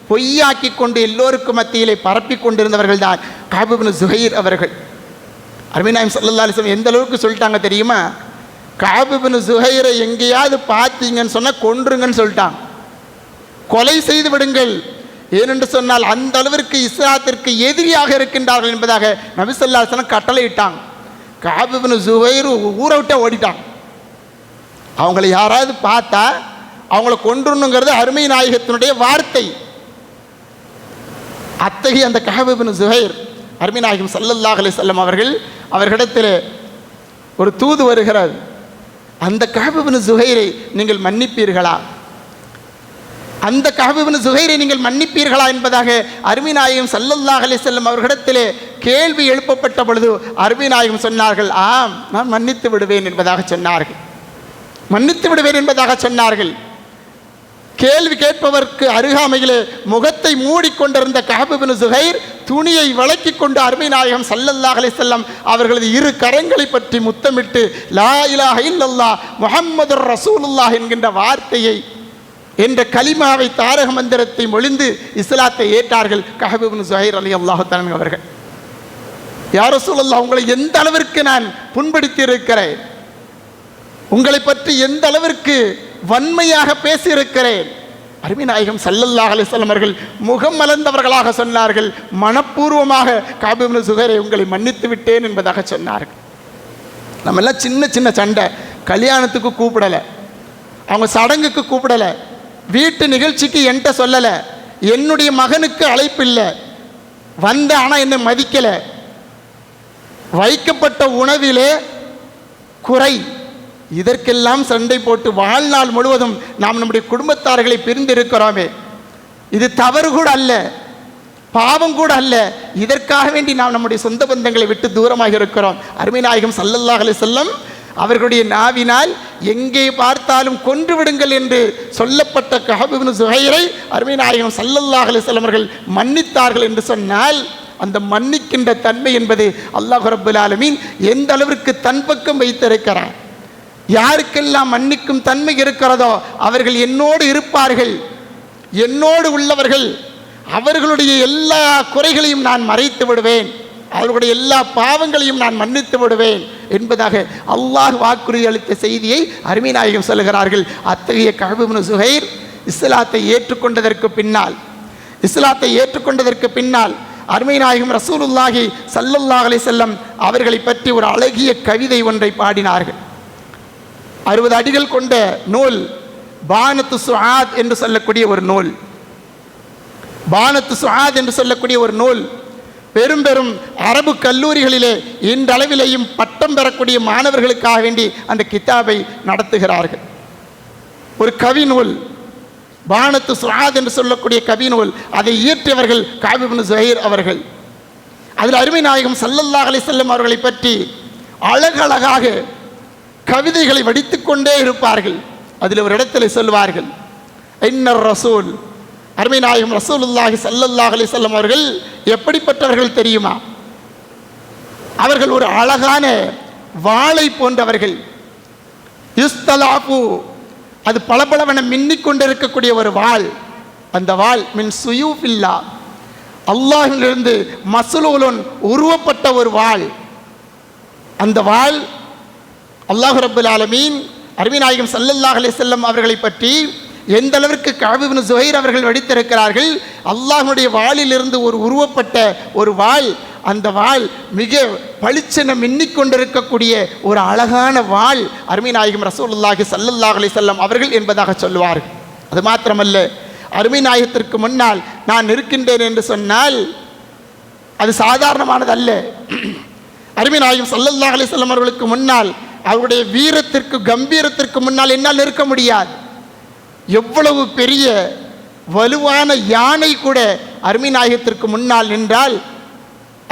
பொய்யாக்கி கொண்டு எல்லோருக்கும் மத்தியிலே பரப்பி கொண்டிருந்தவர்கள் தான் கஅப் இப்னு ஸுஹைர் அவர்கள். அருமை நாயகம் ஸல்லல்லாஹு அலைஹி வஸல்லம் எந்த அளவுக்கு சொல்லிட்டாங்க தெரியுமா? கஅப் இப்னு ஸுஹைரை எங்கேயாவது பார்த்தீங்கன்னு சொன்னால் கொன்றுங்கன்னு சொல்லிட்டாங்க, கொலை செய்து விடுங்கள். ஏனென்று சொன்னால் அந்த அளவிற்கு இஸ்லாத்திற்கு எதிரியாக இருக்கின்றார்கள் என்பதாக நபி ஸல்லல்லாஹு அலைஹி வஸல்லம் கட்டளையிட்டாங்க. கஅப் இப்னு ஸுஹைர் ஊரை விட்டே ஓடிட்டாங்க. அவங்கள யாராவது பார்த்தா அவங்கள கொன்றுணுங்கிறது அருமை நாயகத்தினுடைய வார்த்தை. அத்தகைய அந்த கஅப் இப்னு ஸுஹைர் அருமை நாயகம் ஸல்லல்லாஹு அலைஹி வஸல்லம் அவர்களிடத்தில் ஒரு தூது வருகிறது. அந்த கஅப் இப்னு ஸுஹைரை நீங்கள் மன்னிப்பீர்களா? அந்த கஅப் இப்னு ஸுஹைரை நீங்கள் மன்னிப்பீர்களா என்பதாக அருமை நாயகம் ஸல்லல்லாஹு அலைஹி வஸல்லம் அவர்களிடத்தில் கேள்வி எழுப்பப்பட்ட பொழுது அருமை நாயகம் சொன்னார்கள், ஆம் நான் மன்னித்து விடுவேன் என்பதாக சொன்னார்கள். மன்னித்து விடுவேன் என்பதாக சொன்னார்கள். கேள்வி கேட்பவருக்கு அருகாமையிலே முகத்தை மூடிக்கொண்டிருந்த கஅப் இப்னு ஸுஹைர் துணியை விலக்கி கொண்டு அருமை நாயகம் ஸல்லல்லாஹு அலைஹி வஸல்லம் அவர்களது இரு கரங்களை பற்றி முத்தமிட்டு லா இலாஹ இல்லல்லாஹ் முஹம்மதுர் ரசூலுல்லாஹ் என்கின்ற வார்த்தையை என்ற கலிமாவை தாரக மந்திரத்தை மொழிந்து இஸ்லாத்தை ஏற்றார்கள் கஅப் இப்னு ஸுஹைர் ரலியல்லாஹு தஆலா அவர்கள். யா ரசூலல்லாஹ், உங்களை எந்த அளவிற்கு நான் புண்படுத்தி இருக்கிறேன், உங்களை பற்றி எந்த அளவிற்கு வன்மையாக பேசியிருக்கிறேன். அருமை நாயகம் ஸல்லல்லாஹு அலைஹி வஸல்லம் அவர்கள் முகம் மலர்ந்தவர்களாக சொன்னார்கள், மனப்பூர்வமாக கஅப் இப்னு ஸுஹைரை உங்களை மன்னித்து விட்டேன் என்பதாக சொன்னார்கள். நம்மெல்லாம் சின்ன சின்ன சண்டை, கல்யாணத்துக்கு கூப்பிடலை, அவங்க சடங்குக்கு கூப்பிடலை, வீட்டு நிகழ்ச்சிக்கு என்கிட்ட சொல்லலை, என்னுடைய மகனுக்கு அழைப்பில்லை, வந்த ஆனால் என்னை மதிக்கலை, வைக்கப்பட்ட உணவிலே குறை, இதற்கெல்லாம் சண்டை போட்டு வாழ்நாள் முழுவதும் நாம் நம்முடைய குடும்பத்தார்களை பிரிந்திருக்கிறோமே, இது தவறு கூட அல்ல, பாவம் கூட அல்ல. இதற்காக வேண்டி நாம் நம்முடைய சொந்த பந்தங்களை விட்டு தூரமாக இருக்கிறோம். அருமை நாயகம் ஸல்லல்லாஹு அலைஹி வஸல்லம் அவர்களுடைய நாவினால் எங்கே பார்த்தாலும் கொன்று விடுங்கள் என்று சொல்லப்பட்ட கஅப் இப்னு ஸுஹைரை அருமை நாயகம் ஸல்லல்லாஹு அலைஹி வஸல்லம் அவர்கள் மன்னித்தார்கள் என்று சொன்னால் அந்த மன்னிக்கின்ற தன்மை என்பது அல்லாஹ் ரப்பல் ஆலமீன் எந்த அளவிற்கு தன் பக்கம் வைத்திருக்கிறார். யாருக்கெல்லாம் மன்னிக்கும் தன்மை இருக்கிறதோ அவர்கள் என்னோடு இருப்பார்கள், என்னோடு உள்ளவர்கள், அவர்களுடைய எல்லா குறைகளையும் நான் மறைத்து விடுவேன், அவர்களுடைய எல்லா பாவங்களையும் நான் மன்னித்து விடுவேன் என்பதாக அல்லாஹ் வாக்குறுதி அளித்த செய்தியை அருமை நாயகம் சொல்லுகிறார்கள். அத்தகைய கஅப் இப்னு ஸுஹைர் இஸ்லாத்தை ஏற்றுக்கொண்டதற்கு பின்னால் இஸ்லாத்தை ஏற்றுக்கொண்டதற்கு பின்னால் அருமை நாயகம் ரசூலுல்லாஹி ஸல்லல்லாஹு அலைஹி வஸல்லம் அவர்களை பற்றி ஒரு அழகிய கவிதை ஒன்றை பாடினார்கள். 60 அடிகள் கொண்ட நூல் பானத்து சுஆத் என்று சொல்லக்கூடிய ஒரு நூல். பானத்து சுஆத் என்று சொல்லக்கூடிய ஒரு நூல் பெரும் பெரும் அரபு கல்லூரிகளிலே இன்றளவிலேயும் பட்டம் பெறக்கூடிய மாணவர்களுக்காக வேண்டி அந்த கிதாபை நடத்துகிறார்கள். ஒரு கவி நூல் பானத்து சுஆத் என்று சொல்லக்கூடிய கவி நூல். அதை இயற்றியவர்கள் கஅப் இப்னு ஸுஹைர் அவர்கள். அதில் அருமை நாயகம் ஸல்லல்லாஹு அலைஹி வஸல்லம் அவர்களை பற்றி அழகழகாக கவிதைகளை வடித்துக்கொண்டே இருப்பார்கள். அதில் ஒரு இடத்துல சொல்வார்கள், இன்னர் ரசூல், அருமை நாயகம் ரசூலுல்லாஹி ஸல்லல்லாஹு அலைஹி வஸல்லம் அவர்கள் எப்படிப்பட்டவர்கள் தெரியுமா? அவர்கள் ஒரு அழகான வாளை போன்றவர்கள். யுஸ்தலாஃபு, அது பளபளவென மின்னிக் கொண்டிருக்கக்கூடிய ஒரு வாள். அந்த வாள் மின் சுயூஃபில்லா, அல்லாஹ்விலிருந்து மஸ்லூலுன் உருவப்பட்ட ஒரு வாள். அந்த வாள் அல்லாஹ் ரப்பல் ஆலமீன் அருமை நாயகம் ஸல்லல்லாஹு அலைஹி வஸல்லம் அவர்களை பற்றி எந்த அளவிற்கு கஅப் இப்னு ஸுஹைர் அவர்கள் வடித்திருக்கிறார்கள். அல்லாஹ்வுடைய வாளிலிருந்து ஒரு உருவப்பட்ட ஒரு வாள். அந்த வாள் மிக பளிச்சென மின்னிக் கொண்டிருக்கக்கூடிய ஒரு அழகான வாள் அருமை நாயகம் ரசூலுல்லாஹி ஸல்லல்லாஹு அலைஹி வஸல்லம் அவர்கள் என்பதாக சொல்லுவார்கள். அது மாத்திரமல்ல, அருமை நாயகத்திற்கு முன்னால் நான் இருக்கின்றேன் என்று சொன்னால் அது சாதாரணமானதல்ல. அருமை நாயகம் ஸல்லல்லாஹு அலைஹி வஸல்லம் அவர்களுக்கு முன்னால், அவருடைய வீரத்திற்கு கம்பீரத்திற்கு முன்னால் என்னால் நிற்க முடியாது. எவ்வளவு பெரிய வலுவான யானை கூட அருமை நாயகத்திற்கு முன்னால் நின்றால்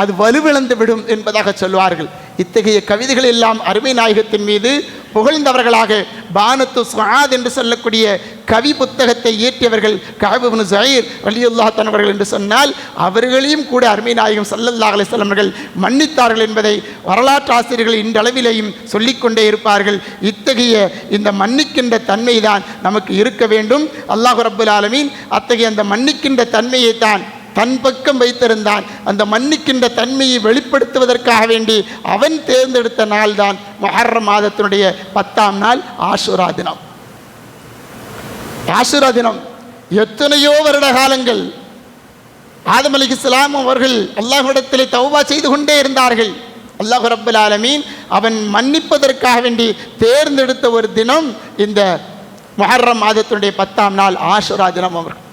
அது வலுவிழந்து விடும் என்பதாக சொல்வார்கள். இத்தகைய கவிதைகள் எல்லாம் அருமை நாயகத்தின் மீது புகழ்ந்தவர்களாக பானத்து சுஆத் என்று சொல்லக்கூடிய கவி புத்தகத்தை இயற்றியவர்கள் கஅப் இப்னு ஸுஹைர் ரலியல்லாஹு தஆலா அவர்கள் என்று சொன்னால் அவர்களையும் கூட அருமை நாயகம் ஸல்லல்லாஹு அலைஹி வஸல்லம் அவர்கள் மன்னித்தார்கள் என்பதை வரலாற்று ஆசிரியர்கள் இன்றளவிலேயும் சொல்லிக்கொண்டே இருப்பார்கள். இத்தகைய இந்த மன்னிக்கின்ற தன்மை தான் நமக்கு இருக்க வேண்டும். அல்லாஹ் ரப்பல் ஆலமீன் அத்தகைய அந்த மன்னிக்கின்ற தன்மையை தான் தன் பக்கம் வைத்திருந்தான். அந்த மன்னிக்கின்ற தன்மையை வெளிப்படுத்துவதற்காக வேண்டி அவன் தேர்ந்தெடுத்த நாள் தான் முஹர்ரம் மாதத்தினுடைய 10ஆம் நாள் ஆஷூரா தினம். ஆஷூரா தினம் எத்தனையோ வருட காலங்கள் ஆதம் அலைஹிஸ்ஸலாம் அவர்கள் அல்லாஹ்விடத்திலே தௌபா செய்து கொண்டே இருந்தார்கள். அல்லாஹ் ரப்பல் ஆலமீன் அவன் மன்னிப்பதற்காக வேண்டி தேர்ந்தெடுத்த ஒரு தினம் இந்த முஹர்ரம் மாதத்தினுடைய 10ஆம் நாள் ஆஷூரா தினம். அவர்கள்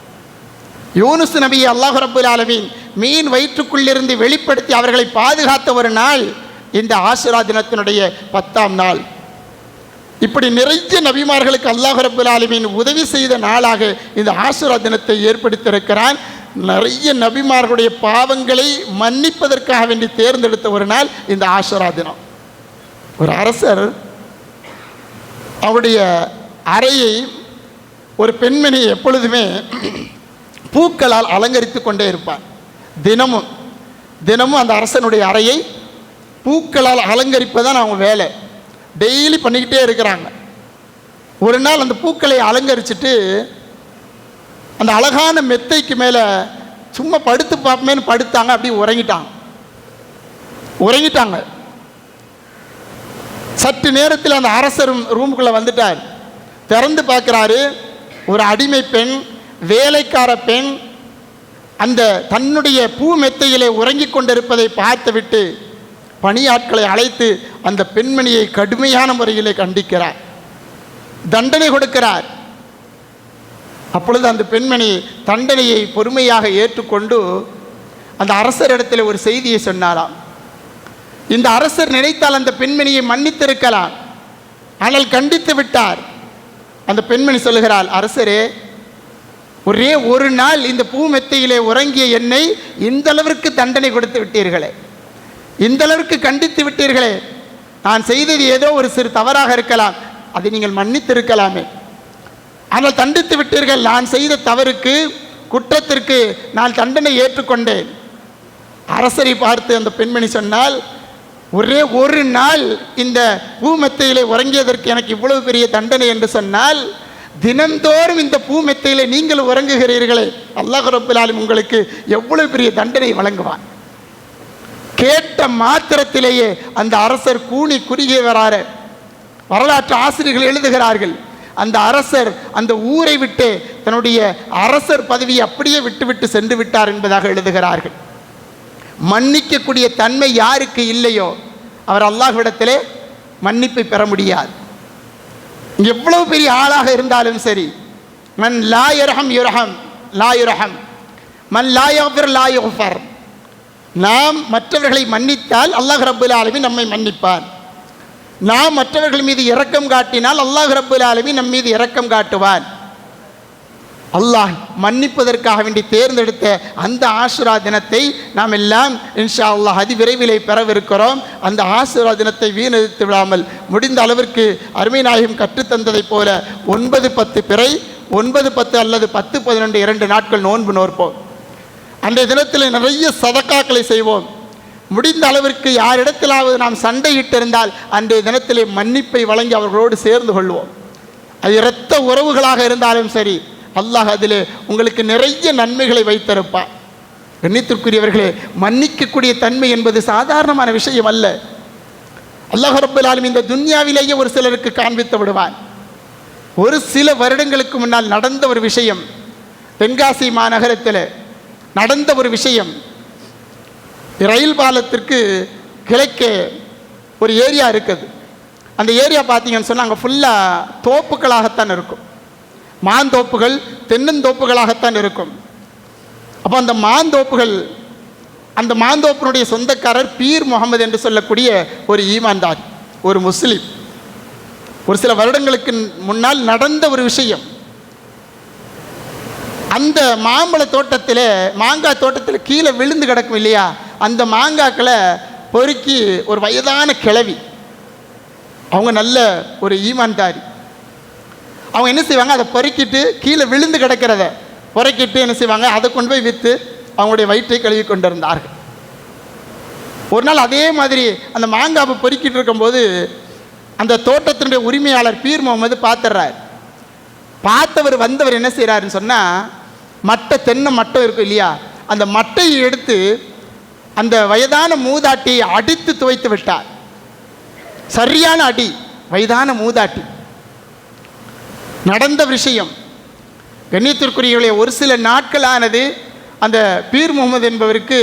யூனுஸ் நபியை அல்லாஹ் ரப்பல் ஆலமீன் மீன் வயிற்றுக்குள்ளிருந்து வெளிப்படுத்தி அவர்களை பாதுகாத்த ஒரு நாள் இந்த ஆஷூரா தினத்தினுடைய 10ஆம் நாள். இப்படி நிறைய நபிமார்களுக்கு அல்லாஹ் ரப்பல் ஆலமீன் உதவி செய்த நாளாக இந்த ஆஷூரா தினத்தை ஏற்படுத்தியிருக்கிறான். நிறைய நபிமார்களுடைய பாவங்களை மன்னிப்பதற்காக வேண்டி தேர்ந்தெடுத்த ஒரு நாள் இந்த ஆஷூரா தினம். ஒரு அரசர் அவருடைய அறையை ஒரு பெண்மணி எப்பொழுதுமே பூக்களால் அலங்கரித்து கொண்டே இருப்பார். தினமும் அந்த அரசனுடைய அறையை பூக்களால் அலங்கரிப்பதான் அவங்க வேலை. டெய்லி பண்ணிக்கிட்டே இருக்கிறாங்க. ஒரு நாள் அந்த பூக்களை அலங்கரிச்சுட்டு அந்த அழகான மெத்தைக்கு மேலே சும்மா படுத்து பார்ப்போமேன்னு படுத்தாங்க. அப்படி உறங்கிட்டாங்க. சற்று நேரத்தில் அந்த அரசர் ரூமுக்குள்ளே வந்துட்டார். திறந்து பார்க்குறாரு, ஒரு அடிமை பெண், வேலைக்கார பெண் அந்த தன்னுடைய பூ மெத்தையிலே உறங்கிக் கொண்டிருப்பதை பார்த்துவிட்டு பணியாட்களை அழைத்து அந்த பெண்மணியை கடுமையான முறையிலே கண்டிக்கிறார், தண்டனை கொடுக்கிறார். அப்பொழுது அந்த பெண்மணி தண்டனையை பொறுமையாக ஏற்றுக்கொண்டு அந்த அரசரிடத்தில் ஒரு செய்தியை சொன்னாராம். இந்த அரசர் நினைத்தால் அந்த பெண்மணியை மன்னித்திருக்கலாம், ஆனால் கண்டித்து விட்டார். அந்த பெண்மணி சொல்லுகிறாள், அரசரே, ஒரே ஒரு நாள் இந்த பூ மெத்தையிலே உறங்கிய என்னை இந்த அளவிற்கு தண்டனை கொடுத்து விட்டீர்களே, இந்த அளவிற்கு கண்டித்து விட்டீர்களே. நான் செய்தது ஏதோ ஒரு சிறு தவறாக இருக்கலாம், அதை நீங்கள் மன்னித்திருக்கலாமே, ஆனால் தண்டித்து விட்டீர்கள். நான் செய்த தவறுக்கு, குற்றத்திற்கு நான் தண்டனை ஏற்றுக்கொண்டேன். அரசரை பார்த்து அந்த பெண்மணி சொன்னால், ஒரே ஒரு நாள் இந்த பூமெத்தையிலே உறங்கியதற்கு எனக்கு இவ்வளவு பெரிய தண்டனை என்று சொன்னால், தினந்தோறும் இந்த பூமெத்தையிலே நீங்கள் உறங்குகிறீர்களே, அல்லாஹ் ரப்பல் ஆலமீன் உங்களுக்கு எவ்வளவு பெரிய தண்டனை வழங்குவான். கேட்ட மாத்திரத்திலேயே அந்த அரசர் கூனி குறுகியவராக வரலாற்று ஆசிரியர்கள் எழுதுகிறார்கள். அந்த அரசர் அந்த ஊரை விட்டு தன்னுடைய அரசர் பதவியை அப்படியே விட்டுவிட்டு சென்று விட்டார் என்பதாக எழுதுகிறார்கள். மன்னிக்கக்கூடிய தன்மை யாருக்கு இல்லையோ அவர் அல்லாஹ்விடத்திலே மன்னிப்பை பெற முடியாது. எவ்வளவு பெரிய ஆளாக இருந்தாலும் சரி, மன் லா யர்ஹம் யுர்ஹம் லா யுர்ஹம் மன் லா யஃபிர் லா யுஃபர். நாம் மற்றவர்களை மன்னித்தால் அல்லாஹ் ரப்புல் ஆலமீன் நம்மை மன்னிப்பான். நாம் மற்றவர்கள் மீது இரக்கம் காட்டினால் அல்லாஹ் ரப்புல் ஆலமீன் நம் மீது இரக்கம் காட்டுவான். அல்லாஹ் மன்னிப்பதற்காக வேண்டி தேர்ந்தெடுத்த அந்த ஆஷுரா தினத்தை நாம் எல்லாம் இன்ஷா அல்லாஹ் அதிவிரைவிலே பெறவிருக்கிறோம். அந்த ஆஷுரா தினத்தை வீணடித்து விடாமல் முடிந்த அளவிற்கு அருமை நாயகம் கற்றுத்தந்ததைப் போல 9-10 பிறை, 9-10 அல்லது 10-11 2 நாட்கள் நோன்பு நோற்போம். அன்றைய தினத்தில் நிறைய சதக்காக்களை செய்வோம். முடிந்த அளவிற்கு யாரிடத்திலாவது நாம் சண்டையிட்டிருந்தால் அன்றைய தினத்திலே மன்னிப்பை வழங்கி அவர்களோடு சேர்ந்து கொள்வோம். அது இரத்த உறவுகளாக இருந்தாலும் சரி, அல்லாஹ் அதிலே உங்களுக்கு நிறைய நன்மைகளை வைத்திருப்பார். கண்ணியத்திற்குரியவர்களே, மன்னிக்கக்கூடிய தன்மை என்பது சாதாரணமான விஷயம் அல்ல. அல்லாஹ் ரப்பல் ஆலமீன் இந்த துன்யாவிலேயே ஒரு சிலருக்கு காண்பித்து விடுவான். ஒரு சில வருடங்களுக்கு முன்னால் நடந்த ஒரு விஷயம், தென்காசி மாநகரத்தில் நடந்த ஒரு விஷயம். ரயில் பாலத்திற்கு கிழக்கே ஒரு ஏரியா இருக்குது. அந்த ஏரியா பார்த்தீங்கன்னு சொன்னால் அங்கே ஃபுல்லாக தோப்புகளாகத்தான் இருக்கும். மாந்தோப்புகள், தென்னந்தோப்புகளாகத்தான் இருக்கும். அப்போ அந்த மாந்தோப்புகள், அந்த மாந்தோப்பினுடைய சொந்தக்காரர் பீர் முகமது என்று சொல்லக்கூடிய ஒரு ஈமான்தார், ஒரு முஸ்லீம். ஒரு சில வருடங்களுக்கு முன்னால் நடந்த ஒரு விஷயம். அந்த மாம்பழ தோட்டத்தில், மாங்காய் தோட்டத்தில் கீழே விழுந்து கிடக்கும் இல்லையா, அந்த மாங்காக்களை பொறுக்கி ஒரு வயதான கிழவி, அவங்க நல்ல ஒரு ஈமான்தாரி, அவங்க என்ன செய்வாங்க, அதை பொறுக்கிட்டு கீழே விழுந்து கிடக்கிறத பொறுக்கிட்டு என்ன செய்வாங்க, அதை கொண்டு போய் விற்று அவங்களுடைய வயிற்றை கழுவி கொண்டிருந்தார்கள். ஒரு நாள் அதே மாதிரி அந்த மாங்காவை பொறுக்கிட்டு இருக்கும்போது அந்த தோட்டத்தினுடைய உரிமையாளர் பீர் முகமது பார்த்துடுறார். பார்த்தவர் வந்தவர் என்ன செய்கிறாருன்னு சொன்னால், மட்டை, தென்னை மட்டை இருக்கும் இல்லையா, அந்த மட்டையை எடுத்து அந்த வயதான மூதாட்டியை அடித்து துவைத்து விட்டார். சரியான அடி, வயதான மூதாட்டி. நடந்த விஷயம். கண்ணியத்திற்குரியவர்களே, ஒரு சில நாட்களானது அந்த பீர் முகமது என்பவருக்கு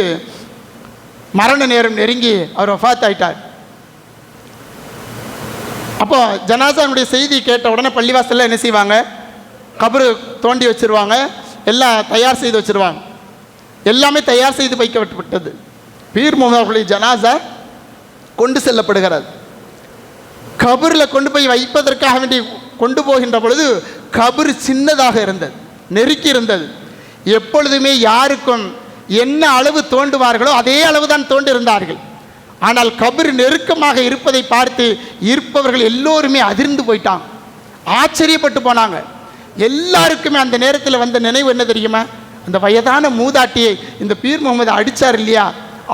மரண நேரம் நெருங்கி அவர் வஃபாத் ஆயிட்டார். அப்போ ஜனாசானுடைய செய்தி கேட்ட உடனே பள்ளிவாசலில் என்ன செய்வாங்க, கபரு தோண்டி வச்சுருவாங்க, எல்லாம் தயார் செய்து வச்சுருவாங்க. எல்லாமே தயார் செய்து வைக்கப்பட்டுவிட்டது. பீர் முகமது அவர்களுடைய ஜனாசா கொண்டு செல்லப்படுகிறது. கபரில் கொண்டு போய் வைப்பதற்காக வேண்டி கொண்டு போகின்ற பொழுது கபர் சின்னதாக இருந்தது, நெருக்கி இருந்தது. எப்பொழுதுமே யாருக்கும் என்ன அளவு தோண்டுவார்களோ அதே அளவு தான் தோண்டிருந்தார்கள். ஆனால் கபர் நெருக்கமாக இருப்பதை பார்த்து இருப்பவர்கள் எல்லோருமே அதிர்ந்து போயிட்டாங்க, ஆச்சரியப்பட்டு போனாங்க. எல்லாருக்குமே அந்த நேரத்தில் வந்த நினைவு என்ன தெரியுமா, அந்த வயதான மூதாட்டியை இந்த பீர் முகமது அடித்தார் இல்லையா,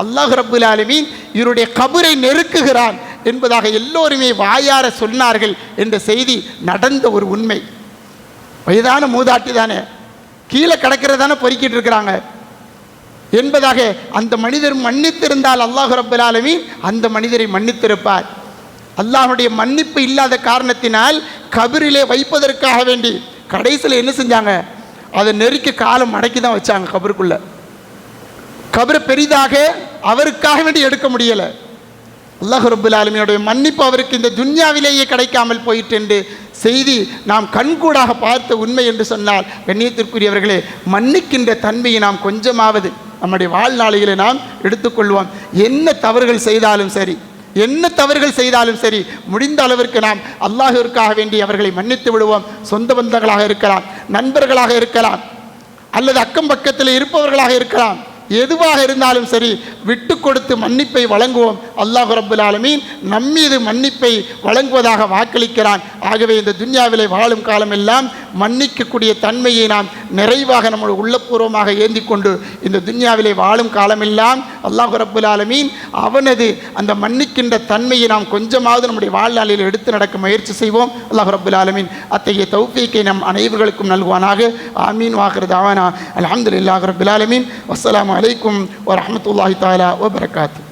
அல்லாஹ் ரப்புல் ஆலமீன் இவருடைய கபரை நெருக்குகிறான் என்பதாக எல்லோருமே வாயார சொன்னார்கள் என்ற செய்தி நடந்த ஒரு உண்மை. வயதான மூதாட்டி தானே, கீழே கிடக்கிறதானே பொறுக்கிட்டு இருக்கிறாங்க என்பதாக அந்த மனிதர் மன்னித்திருந்தால் அல்லாஹ் ரப்புல் ஆலமீன் அந்த மனிதரை மன்னித்திருப்பார். அல்லாஹ்வுடைய மன்னிப்பு இல்லாத காரணத்தினால் கபரிலே வைப்பதற்காக வேண்டி கடைசியில் என்ன செஞ்சாங்க, அதை நெருக்கி காலம் மடக்கி தான் வச்சாங்க கபருக்குள்ள. கபரை பெரிதாக அவருக்காக வேண்டி எடுக்க முடியலை. அல்லாஹ் ரப்புல் ஆலமீனுடைய மன்னிப்பு அவருக்கு இந்த துன்யாவிலேயே கிடைக்காமல் போயிட்டு என்று செய்தி நாம் கண்கூடாக பார்த்த உண்மை என்று சொன்னால், கண்ணியத்திற்குரியவர்களே, மன்னிக்கின்ற தன்மையை நாம் கொஞ்சமாவது நம்முடைய வாழ்நாளிலே நாம் எடுத்துக்கொள்வோம். என்ன தவறுகள் செய்தாலும் சரி, என்ன தவறுகள் செய்தாலும் சரி, முடிந்த அளவிற்கு நாம் அல்லாஹ்விற்காக வேண்டி அவர்களை மன்னித்து விடுவோம். சொந்த பந்தங்களாக இருக்கலாம், நண்பர்களாக இருக்கலாம், அல்லது அக்கம் பக்கத்தில் இருப்பவர்களாக இருக்கலாம், எதுவாக இருந்தாலும் சரி விட்டு கொடுத்து மன்னிப்பை வழங்குவோம். அல்லாஹ் ரப்புல் ஆலமீன் நம்மீது மன்னிப்பை வழங்குவதாக வாக்களிக்கிறான். ஆகவே இந்த துன்யாவிலே வாழும் காலமெல்லாம் மன்னிக்கக்கூடிய தன்மையை நாம் நிறைவாக நம்முடைய உள்ளபூர்வமாக ஏந்தி கொண்டு இந்த துன்யாவிலே வாழும் காலமெல்லாம் அல்லாஹ் ரப்புல் ஆலமீன் அவனது அந்த மன்னிக்கின்ற தன்மையை நாம் கொஞ்சமாவது நம்முடைய வாழ்நாளில் எடுத்து நடக்க முயற்சி செய்வோம். அல்லாஹ் ரப்புல் ஆலமீன் அத்தகைய தௌஃபீக்கை நம் அனைவர்களுக்கும் நல்குவானாக. ஆமீன். வாஹிர் தஅவானா அல்ஹம்துலில்லாஹி ரப்பில் ஆலமீன். வஸ்ஸலாமு அலைக்கும் வரஹ்மத்துல்லாஹி தஆலா வபரகாத்துஹு.